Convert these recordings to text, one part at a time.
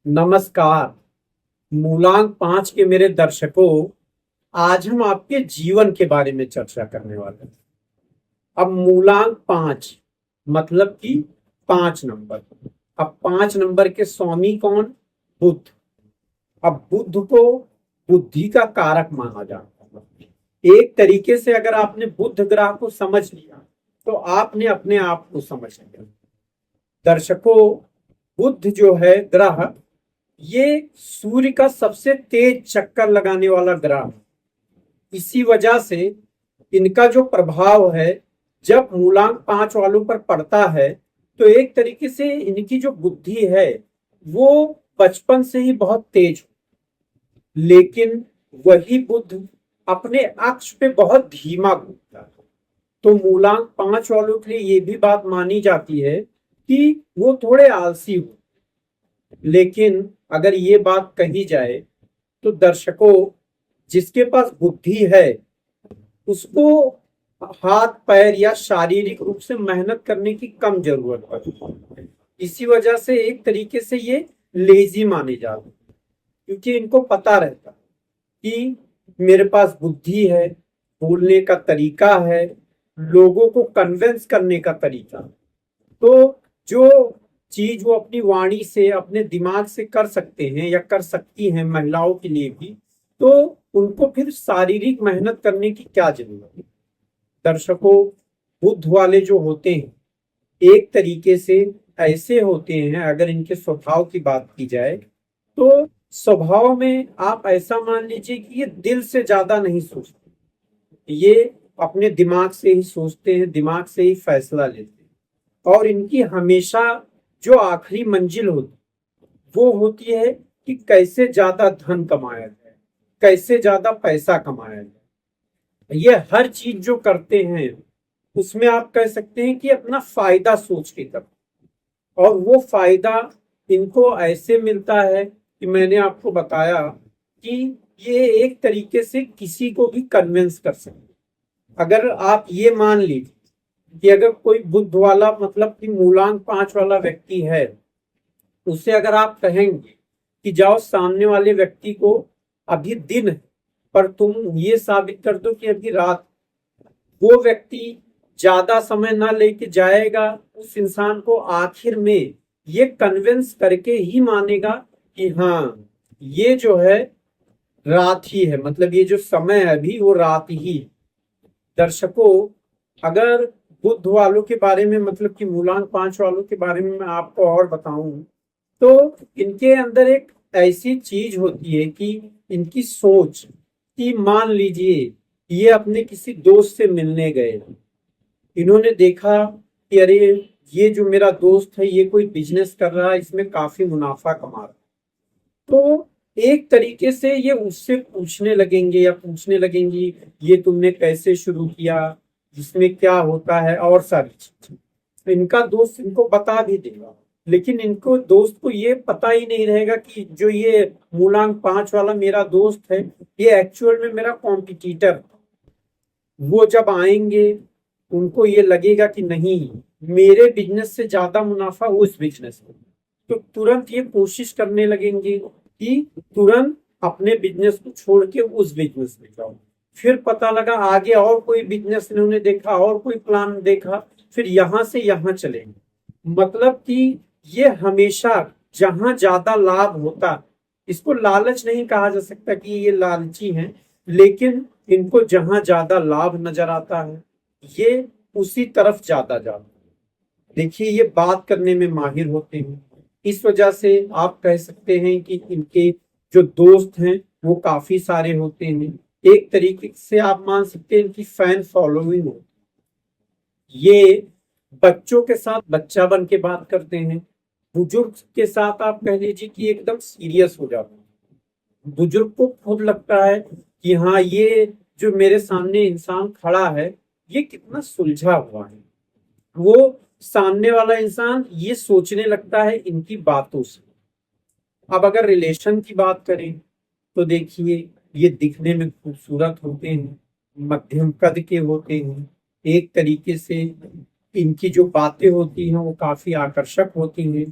नमस्कार। मूलांक 5 के मेरे दर्शकों, आज हम आपके जीवन के बारे में चर्चा करने वाले हैं। अब मूलांक 5 मतलब कि 5 नंबर। अब 5 नंबर के स्वामी कौन? बुध। अब बुध को बुद्धि का कारक माना जाता है। एक तरीके से अगर आपने बुध ग्रह को समझ लिया तो आपने अपने आप को समझ लिया। दर्शकों, बुध जो है ग्रह, ये सूर्य का सबसे तेज चक्कर लगाने वाला ग्रह है। इसी वजह से इनका जो प्रभाव है जब मूलांक 5 वालों पर पड़ता है तो एक तरीके से इनकी जो बुद्धि है वो बचपन से ही बहुत तेज, लेकिन वही बुध अपने अक्ष पे बहुत धीमा घूमता है। तो मूलांक 5 वालों के लिए ये भी बात मानी जाती है कि वो थोड़े आलसी हो। लेकिन अगर ये बात कही जाए तो दर्शकों, जिसके पास बुद्धि है उसको हाथ पैर या शारीरिक रूप से मेहनत करने की कम जरूरत पड़ती है। इसी वजह से एक तरीके से ये लेजी माने जाते हैं, क्योंकि इनको पता रहता है कि मेरे पास बुद्धि है, बोलने का तरीका है, लोगों को कन्विंस करने का तरीका। तो जो चीज वो अपनी वाणी से, अपने दिमाग से कर सकते हैं या कर सकती हैं महिलाओं के लिए भी, तो उनको फिर शारीरिक मेहनत करने की क्या जरूरत है। दर्शकों, बुद्ध वाले जो होते हैं एक तरीके से ऐसे होते हैं, अगर इनके स्वभाव की बात की जाए तो स्वभाव में आप ऐसा मान लीजिए कि ये दिल से ज्यादा नहीं सोचते। ये अपने दिमाग से ही सोचते हैं, दिमाग से ही फैसला लेते हैं। और इनकी हमेशा जो आखिरी मंजिल होती वो होती है कि कैसे ज्यादा धन कमाया जाए, कैसे ज्यादा पैसा कमाया जाए। ये हर चीज जो करते हैं उसमें आप कह सकते हैं कि अपना फायदा सोच के करते हैं। और वो फायदा इनको ऐसे मिलता है कि मैंने आपको बताया कि ये एक तरीके से किसी को भी कन्विंस कर सकते हैं। अगर आप ये मान लीजिए कि अगर कोई बुद्ध वाला मतलब कि मूलांक 5 वाला व्यक्ति है, उससे अगर आप कहेंगे कि जाओ सामने वाले व्यक्ति को, अभी दिन है पर तुम ये साबित कर दो कि अभी रात, वो व्यक्ति ज्यादा समय ना लेके जाएगा, उस इंसान को आखिर में ये कन्विंस करके ही मानेगा कि हाँ, ये जो है रात ही है, मतलब ये जो समय है अभी वो रात ही है। दर्शकों, अगर बुद्ध वालों के बारे में मतलब कि मूलांक 5 वालों के बारे में मैं आपको और बताऊं तो इनके अंदर एक ऐसी चीज होती है कि इनकी सोच, कि मान लीजिए ये अपने किसी दोस्त से मिलने गए, इन्होंने देखा कि अरे ये जो मेरा दोस्त है ये कोई बिजनेस कर रहा है, इसमें काफी मुनाफा कमा रहा है। तो एक तरीके से ये उससे पूछने लगेंगे या पूछने लगेंगी ये तुमने कैसे शुरू किया, इसमें क्या होता है, और सारी चीजें। तो इनका दोस्त इनको बता भी देगा, लेकिन इनको दोस्त को ये पता ही नहीं रहेगा कि जो ये मूलांक 5 वाला मेरा दोस्त है ये एक्चुअल में मेरा कॉम्पिटिटर। वो जब आएंगे उनको ये लगेगा कि नहीं, मेरे बिजनेस से ज्यादा मुनाफा उस बिजनेस में, तो तुरंत ये कोशिश करने लगेंगे कि तुरंत अपने बिजनेस को छोड़ के उस बिजनेस में जाओ। फिर पता लगा आगे और कोई बिजनेस इन्होंने देखा और कोई प्लान देखा, फिर यहां से यहां चलेंगे। मतलब कि ये हमेशा जहां ज्यादा लाभ होता, इसको लालच नहीं कहा जा सकता कि ये लालची हैं, लेकिन इनको जहां ज्यादा लाभ नजर आता है ये उसी तरफ ज्यादा जाता है। देखिए, ये बात करने में माहिर होते हैं। इस वजह से आप कह सकते हैं कि इनके जो दोस्त हैं वो काफी सारे होते हैं। एक तरीके से आप मान सकते हैं इनकी फैन फॉलोइंग हो। ये बच्चों के साथ बच्चा बन के बात करते हैं, बुजुर्ग के साथ आप कह लीजिए कि एकदम सीरियस हो जाते हैं। बुजुर्ग को खुद लगता है कि हाँ, ये जो मेरे सामने इंसान खड़ा है ये कितना सुलझा हुआ है। वो सामने वाला इंसान ये सोचने लगता है इनकी बातों से। अब अगर रिलेशन की बात करें तो देखिए, ये दिखने में खूबसूरत होते हैं, मध्यम कद के होते हैं, एक तरीके से इनकी जो बातें होती हैं वो काफी आकर्षक होती हैं।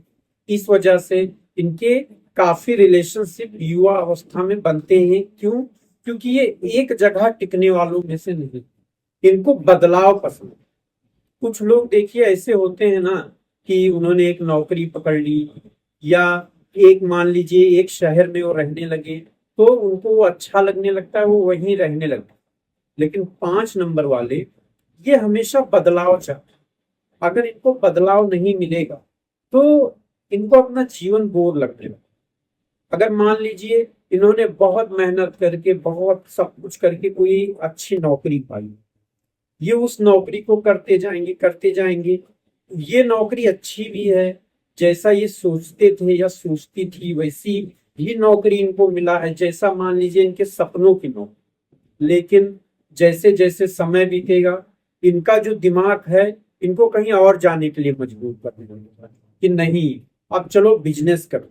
इस वजह से इनके काफी रिलेशनशिप युवा अवस्था में बनते हैं। क्यों? क्योंकि ये एक जगह टिकने वालों में से नहीं, इनको बदलाव पसंद है। कुछ लोग देखिए ऐसे होते हैं ना कि उन्होंने एक नौकरी पकड़ ली, या एक मान लीजिए एक शहर में वो रहने लगे, तो उनको वो अच्छा लगने लगता है, वो वहीं रहने लगते हैं। लेकिन 5 नंबर वाले ये हमेशा बदलाव चाहते हैं। अगर इनको बदलाव नहीं मिलेगा तो इनको अपना जीवन बोर लगने लगेगा। अगर मान लीजिए इन्होंने बहुत मेहनत करके, बहुत सब कुछ करके कोई अच्छी नौकरी पाई, ये उस नौकरी को करते जाएंगे करते जाएंगे। ये नौकरी अच्छी भी है, जैसा ये सोचते थे या सोचती थी वैसी ही नौकरी इनको मिला है, जैसा मान लीजिए इनके सपनों की नौकरी। लेकिन जैसे जैसे समय बीतेगा, इनका जो दिमाग है इनको कहीं और जाने के लिए मजबूर करने लगेगा कि नहीं, अब चलो बिजनेस करो,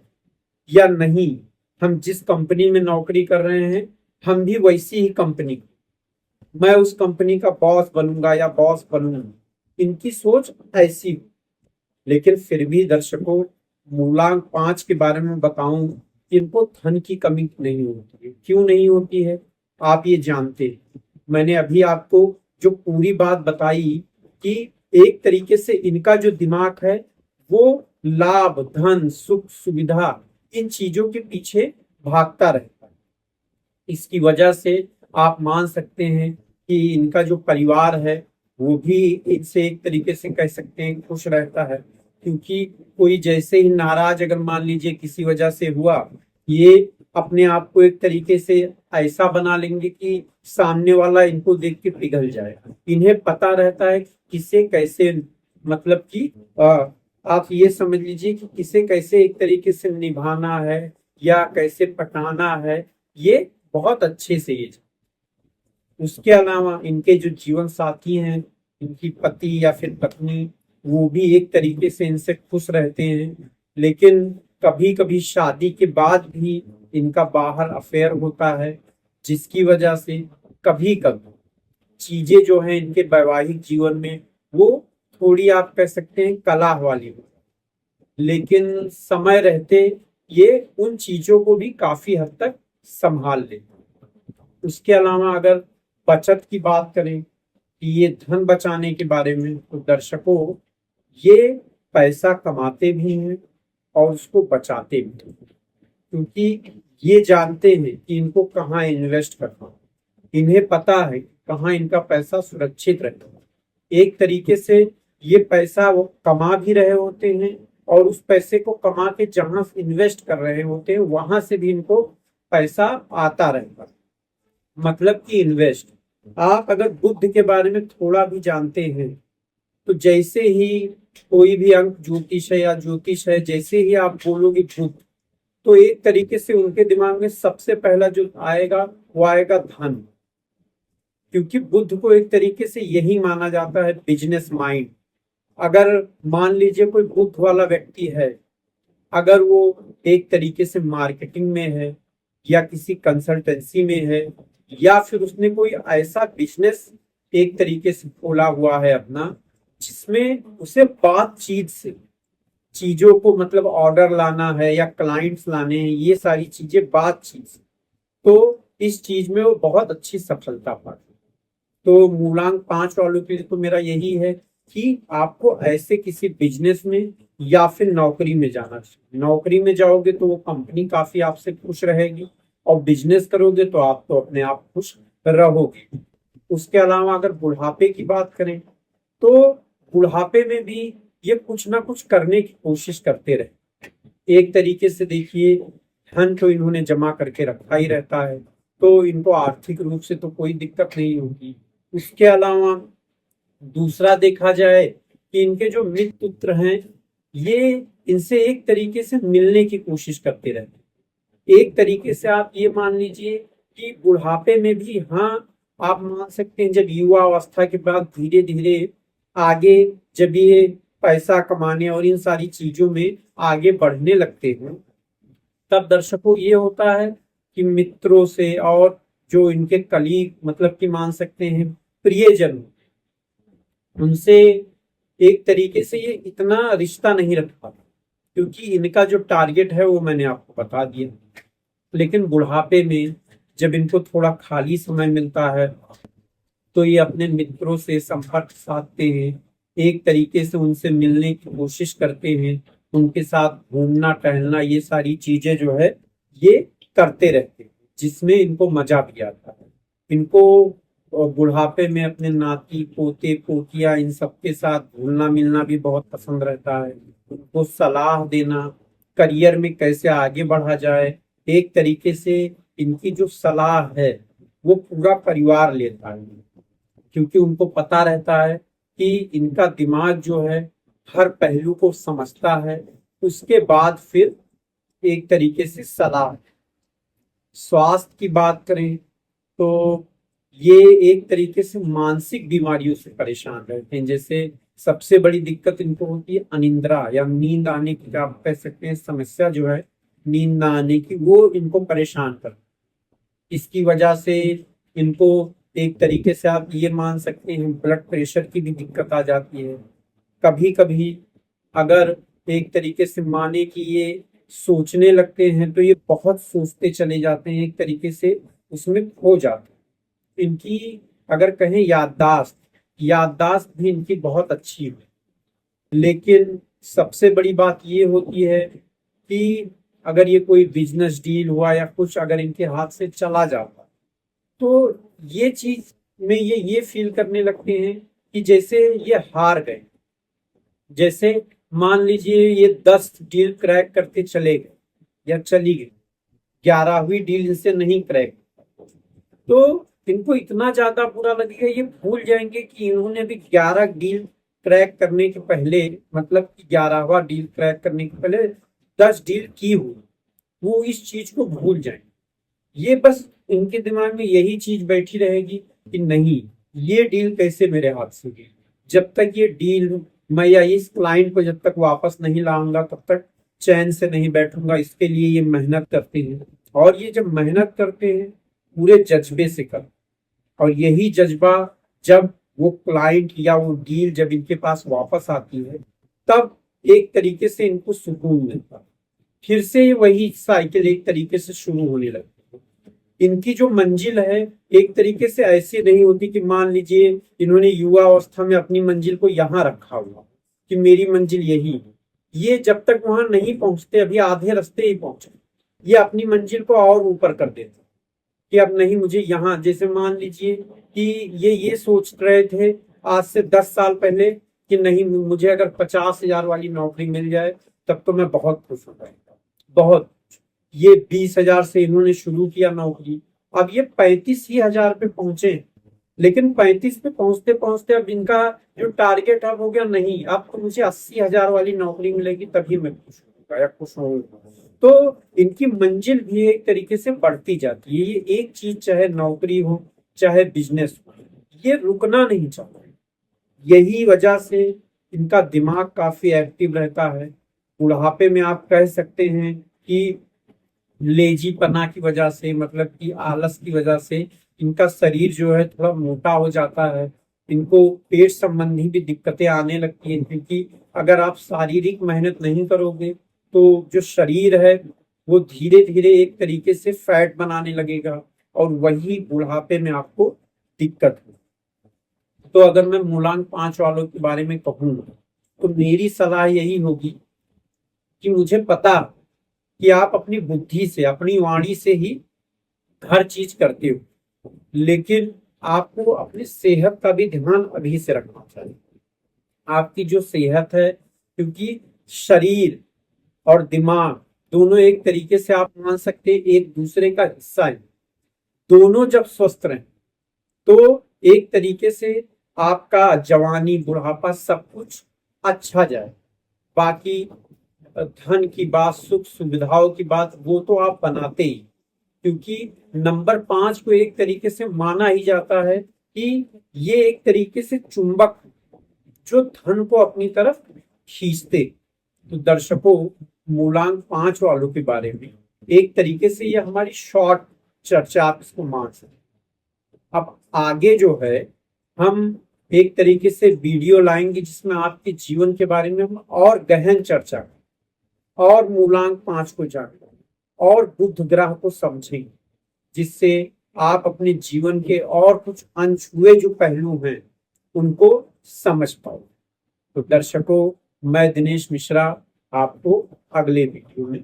या नहीं, हम जिस कंपनी में नौकरी कर रहे हैं हम भी वैसी ही कंपनी, मैं उस कंपनी का बॉस बनूंगा या बॉस बनूंगा। इनकी सोच ऐसी। लेकिन फिर भी दर्शकों, मूलांक 5 के बारे में बताऊं, इनको धन की कमी नहीं होती है। क्यों नहीं होती है आप ये जानते हैं। मैंने अभी आपको जो पूरी बात बताई कि एक तरीके से इनका जो दिमाग है वो लाभ, धन, सुख, सुविधा, इन चीजों के पीछे भागता रहता है। इसकी वजह से आप मान सकते हैं कि इनका जो परिवार है वो भी इनसे एक तरीके से कह सकते हैं खुश रहता है। क्योंकि कोई जैसे ही नाराज अगर मान लीजिए किसी वजह से हुआ, ये अपने आप को एक तरीके से ऐसा बना लेंगे कि सामने वाला इनको देख के पिघल जाए। इन्हें पता रहता है कि किसे कैसे, मतलब कि आप ये समझ लीजिए कि किसे कैसे एक तरीके से निभाना है या कैसे पटाना है, ये बहुत अच्छे से ये। उसके अलावा इनके जो जीवन साथी हैं, इनकी पति या फिर पत्नी, वो भी एक तरीके से इनसे खुश रहते हैं। लेकिन कभी कभी शादी के बाद भी इनका बाहर अफेयर होता है, जिसकी वजह से कभी कभी चीजें जो हैं इनके वैवाहिक जीवन में वो थोड़ी आप कह सकते हैं कला वाली हो। लेकिन समय रहते ये उन चीजों को भी काफी हद तक संभाल लेते हैं। उसके अलावा अगर बचत की बात करें कि ये धन बचाने के बारे में, तो दर्शकों ये पैसा कमाते भी हैं और उसको बचाते भी हैं। क्योंकि ये जानते हैं कि इनको कहाँ इन्वेस्ट करना है। इन्हें पता है कहाँ इनका पैसा सुरक्षित रहता है। एक तरीके से ये पैसा वो कमा भी रहे होते हैं, और उस पैसे को कमा के जहां इन्वेस्ट कर रहे होते हैं वहां से भी इनको पैसा आता रहता है। मतलब कि इन्वेस्ट, आप अगर बुद्ध के बारे में थोड़ा भी जानते हैं तो जैसे ही कोई भी अंक ज्योतिष है या ज्योतिष है, जैसे ही आप बोलोगे बुद्ध, तो एक तरीके से उनके दिमाग में सबसे पहला जो आएगा वो आएगा धन। क्योंकि बुद्ध को एक तरीके से यही माना जाता है बिजनेस माइंड। अगर मान लीजिए कोई बुद्ध वाला व्यक्ति है, अगर वो एक तरीके से मार्केटिंग में है या किसी कंसल्टेंसी में है, या फिर उसने कोई ऐसा बिजनेस एक तरीके से खोला हुआ है अपना, जिसमें उसे बातचीत से चीजों को, मतलब ऑर्डर लाना है या क्लाइंट्स लाने हैं, ये सारी चीजें बातचीत से, तो इस चीज में वो बहुत अच्छी सफलता पाते। तो मूलांक 5 वालों के लिए तो मेरा यही है कि आपको ऐसे किसी बिजनेस में या फिर नौकरी में जाना चाहिए। नौकरी में जाओगे तो वो कंपनी काफी आपसे खुश रहेगी, और बिजनेस करोगे तो आप तो अपने आप खुश रहोगे। उसके अलावा अगर बुढ़ापे की बात करें तो बुढ़ापे में भी ये कुछ ना कुछ करने की कोशिश करते रहे। एक तरीके से देखिए, धन तो इन्होंने जमा करके रखा ही रहता है, तो इनको आर्थिक रूप से तो कोई दिक्कत नहीं होगी। उसके अलावा दूसरा देखा जाए कि इनके जो मित्र हैं ये इनसे एक तरीके से मिलने की कोशिश करते रहते। एक तरीके से आप ये मान लीजिए कि बुढ़ापे में भी, हाँ आप मान सकते हैं, जब युवा अवस्था के बाद धीरे धीरे आगे जब ये पैसा कमाने और इन सारी चीजों में आगे बढ़ने लगते हैं, तब दर्शकों ये होता है कि मित्रों से और जो इनके कलीग, मतलब कि मान सकते हैं प्रियजन, उनसे एक तरीके से ये इतना रिश्ता नहीं रख पाता। क्योंकि इनका जो टारगेट है वो मैंने आपको बता दिया। लेकिन बुढ़ापे में जब इनको थोड़ा खाली समय मिलता है तो ये अपने मित्रों से संपर्क साधते हैं, एक तरीके से उनसे मिलने की कोशिश करते हैं, उनके साथ घूमना टहलना ये सारी चीजें जो है ये करते रहते हैं, जिसमें इनको मजा भी आता है। इनको बुढ़ापे में अपने नाती पोते पोतिया इन सबके साथ घुलना मिलना भी बहुत पसंद रहता है। उनको सलाह देना, करियर में कैसे आगे बढ़ा जाए, एक तरीके से इनकी जो सलाह है वो पूरा परिवार लेता है, क्योंकि उनको पता रहता है कि इनका दिमाग जो है हर पहलू को समझता है। उसके बाद फिर एक तरीके से सलाह। स्वास्थ्य की बात करें तो ये एक तरीके से मानसिक बीमारियों से परेशान रहते हैं। जैसे सबसे बड़ी दिक्कत इनको होती है अनिद्रा या नींद आने की, आप कह सकते हैं समस्या जो है नींद ना आने की, वो इनको परेशान करती है। इसकी वजह से इनको एक तरीके से आप ये मान सकते हैं ब्लड प्रेशर की भी दिक्कत आ जाती है। कभी कभी अगर एक तरीके से माने कि ये सोचने लगते हैं तो ये बहुत सोचते चले जाते हैं, एक तरीके से उसमें खो जाते हैं। इनकी अगर कहें याददाश्त, याददाश्त भी इनकी बहुत अच्छी है। लेकिन सबसे बड़ी बात ये होती है कि अगर ये कोई बिजनेस डील हुआ या कुछ अगर इनके हाथ से चला जाता तो ये चीज में ये फील करने लगते हैं कि जैसे ये हार गए। जैसे मान लीजिए ये 10 डील क्रैक करके चले गए या चली गई, 11वीं डील इनसे नहीं क्रैक, तो इनको इतना ज्यादा बुरा लगेगा, ये भूल जाएंगे कि इन्होंने भी 11 डील क्रैक करने के पहले, मतलब कि 11वां डील क्रैक करने के पहले 10 डील की हुई। वो इस चीज को भूल जाएंगे। ये बस इनके दिमाग में यही चीज बैठी रहेगी कि नहीं, ये डील कैसे मेरे हाथ से गई। जब तक ये डील मैं या इस क्लाइंट को जब तक वापस नहीं लाऊंगा तब तक चैन से नहीं बैठूंगा। इसके लिए ये मेहनत करते हैं, और ये जब मेहनत करते हैं पूरे जज्बे से कर, और यही जज्बा जब वो क्लाइंट या वो डील जब इनके पास वापस आती है तब एक तरीके से इनको सुकून मिलता है। फिर से वही साइकिल एक तरीके से शुरू होने लगती है। इनकी जो मंजिल है एक तरीके से ऐसी नहीं होती कि मान लीजिए इन्होंने युवा अवस्था में अपनी मंजिल को यहाँ रखा हुआ कि मेरी मंजिल यही है। ये जब तक वहां नहीं पहुंचते, अभी आधे रास्ते ही पहुंचे, ये अपनी मंजिल को और ऊपर कर देते कि अब नहीं मुझे यहाँ, जैसे मान लीजिए कि ये सोच रहे थे आज से 10 साल पहले कि नहीं मुझे अगर 50,000 वाली नौकरी मिल जाए तब तो मैं बहुत खुश हो जाएगा, बहुत। ये 20,000 से इन्होंने शुरू किया नौकरी, अब ये 35,000 पे पहुंचे। लेकिन 35 पे पहुंचते पहुंचते अब इनका जो टारगेट अब हो गया, नहीं अब तो मुझे 80,000 वाली नौकरी मिलेगी तभी मैं खुश होऊंगा या खुश होऊंगा। तो इनकी मंजिल भी एक तरीके से बढ़ती जाती है। ये एक चीज चाहे नौकरी हो चाहे बिजनेस हो, ये रुकना नहीं चाहता। यही वजह से इनका दिमाग काफी एक्टिव रहता है। बुढ़ापे में आप कह सकते हैं कि लेजीपना की वजह से, मतलब कि आलस की वजह से इनका शरीर जो है थोड़ा मोटा हो जाता है। इनको पेट संबंधी भी दिक्कतें आने लगती हैं, क्योंकि अगर आप शारीरिक मेहनत नहीं करोगे तो जो शरीर है वो धीरे धीरे एक तरीके से फैट बनाने लगेगा, और वही बुढ़ापे में आपको दिक्कत हो। तो अगर मैं मूलांक 5 वालों के बारे में कहूँ तो मेरी सलाह यही होगी कि मुझे पता कि आप अपनी बुद्धि से, अपनी वाणी से ही हर चीज करते हो, लेकिन आपको अपनी सेहत का भी ध्यान अभी से रखना चाहिए। आपकी जो सेहत है, क्योंकि शरीर और दिमाग दोनों एक तरीके से आप मान सकते हैं एक दूसरे का हिस्सा है। दोनों जब स्वस्थ रहें तो एक तरीके से आपका जवानी बुढ़ापा सब कुछ अच्छा जाए। बाकी धन की बात, सुख सुविधाओं की बात, वो तो आप बनाते ही, क्योंकि नंबर 5 को एक तरीके से माना ही जाता है कि ये एक तरीके से चुंबक जो धन को अपनी तरफ खींचते। तो दर्शकों, मूलांक 5 वालों के बारे में एक तरीके से ये हमारी शॉर्ट चर्चा आप इसको मान सकते। अब आगे जो है हम एक तरीके से वीडियो लाएंगे जिसमें आपके जीवन के बारे में हम और गहन चर्चा करें। और मूलांक 5 को जानें और बुध ग्रह को समझें, जिससे आप अपने जीवन के और कुछ अनछुए जो पहलू हैं उनको समझ पाओ। तो दर्शकों, मैं दिनेश मिश्रा आपको अगले वीडियो में